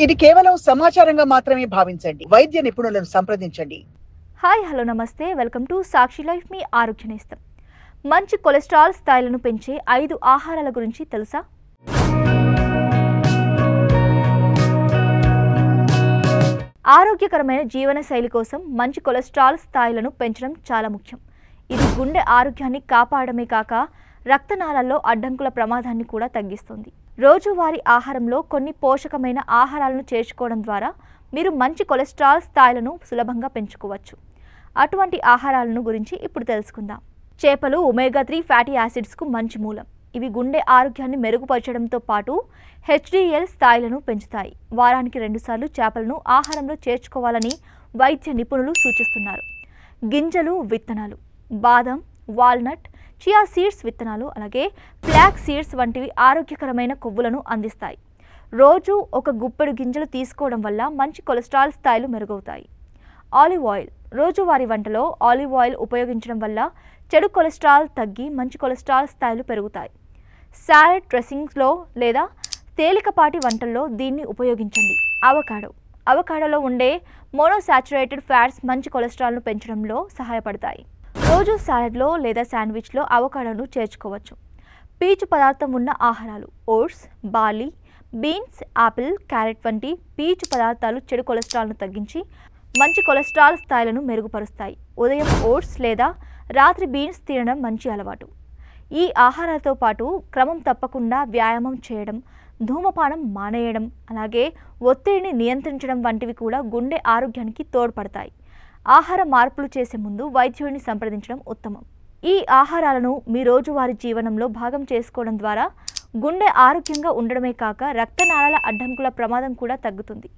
ఇది కేవలం సమాచారంగా మాత్రమే భావించండి. వైద్య నిపుణులను సంప్రదించండి. హాయ్ హలో నమస్తే వెల్కమ్ టు సాక్షి లైఫ్ మీ ఆరోగ్య నేస్తం. మంచి కొలెస్ట్రాల్ స్థాయిలను పెంచే 5 ఆహారాల గురించి తెలుసా? ఆరోగ్యకరమైన జీవనశైలి కోసం మంచి కొలెస్ట్రాల్ స్థాయిలను పెంచడం చాలా ముఖ్యం. ఇది గుండె ఆరోగ్యాన్ని కాపాడమే కాక రక్తనాళాల్లో అడ్డంకుల ప్రమాదాన్ని కూడా తగ్గిస్తుంది. రోజువారీ ఆహారంలో కొన్ని పోషకమైన ఆహారాలను చేర్చుకోవడం ద్వారా మీరు మంచి కొలెస్ట్రాల్ స్థాయిలను సులభంగా పెంచుకోవచ్చు. అటువంటి ఆహారాలను గురించి ఇప్పుడు తెలుసుకుందాం. చేపలు ఒమేగా 3 ఫ్యాటీ యాసిడ్స్కు మంచి మూలం. ఇవి గుండె ఆరోగ్యాన్ని మెరుగుపరచడంతో పాటు HDL స్థాయిలను పెంచుతాయి. వారానికి 2 సార్లు చేపలను ఆహారంలో చేర్చుకోవాలని వైద్య నిపుణులు సూచిస్తున్నారు. గింజలు, విత్తనాలు, బాదం, వాల్నట్, చియా సీడ్స్ విత్తనాలు, అలాగే ఫ్లాక్ సీడ్స్ వంటివి ఆరోగ్యకరమైన కొవ్వులను అందిస్తాయి. రోజు ఒక గుప్పెడు గింజలు తీసుకోవడం వల్ల మంచి కొలెస్ట్రాల్ స్థాయిలు మెరుగవుతాయి. Olive oil. రోజువారీ వంటలో ఆలివ్ ఆయిల్ ఉపయోగించడం వల్ల చెడు కొలెస్ట్రాల్ తగ్గి మంచి కొలెస్ట్రాల్ స్థాయిలు పెరుగుతాయి. సాలడ్ డ్రెస్సింగ్స్లో లేదా తేలికపాటి వంటల్లో దీన్ని ఉపయోగించండి. అవకాడో. అవకాడోలో ఉండే మోనోసాచురేటెడ్ ఫ్యాట్స్ మంచి కొలెస్ట్రాల్ను పెంచడంలో సహాయపడతాయి. రోజు సాలడ్లో లేదా శాండ్విచ్లో అవకాడోను చేర్చుకోవచ్చు. పీచు పదార్థం ఉన్న ఆహారాలు. Oats, barley, beans, apple, carrot వంటి పీచు పదార్థాలు చెడు కొలెస్ట్రాల్ను తగ్గించి మంచి కొలెస్ట్రాల్ స్థాయిలను మెరుగుపరుస్తాయి. ఉదయం ఓట్స్ లేదా రాత్రి బీన్స్ తినడం మంచి అలవాటు. ఈ ఆహారాలతో పాటు క్రమం తప్పకుండా వ్యాయామం చేయడం, ధూమపానం మానేయడం, అలాగే ఒత్తిడిని నియంత్రించడం వంటివి కూడా గుండె ఆరోగ్యానికి తోడ్పడతాయి. ఆహార మార్పులు చేసే ముందు వైద్యుడిని సంప్రదించడం ఉత్తమం. ఈ ఆహారాలను మీ రోజువారీ జీవనంలో భాగం చేసుకోవడం ద్వారా గుండె ఆరోగ్యంగా ఉండడమే కాక రక్తనాళాల అడ్డంకుల ప్రమాదం కూడా తగ్గుతుంది.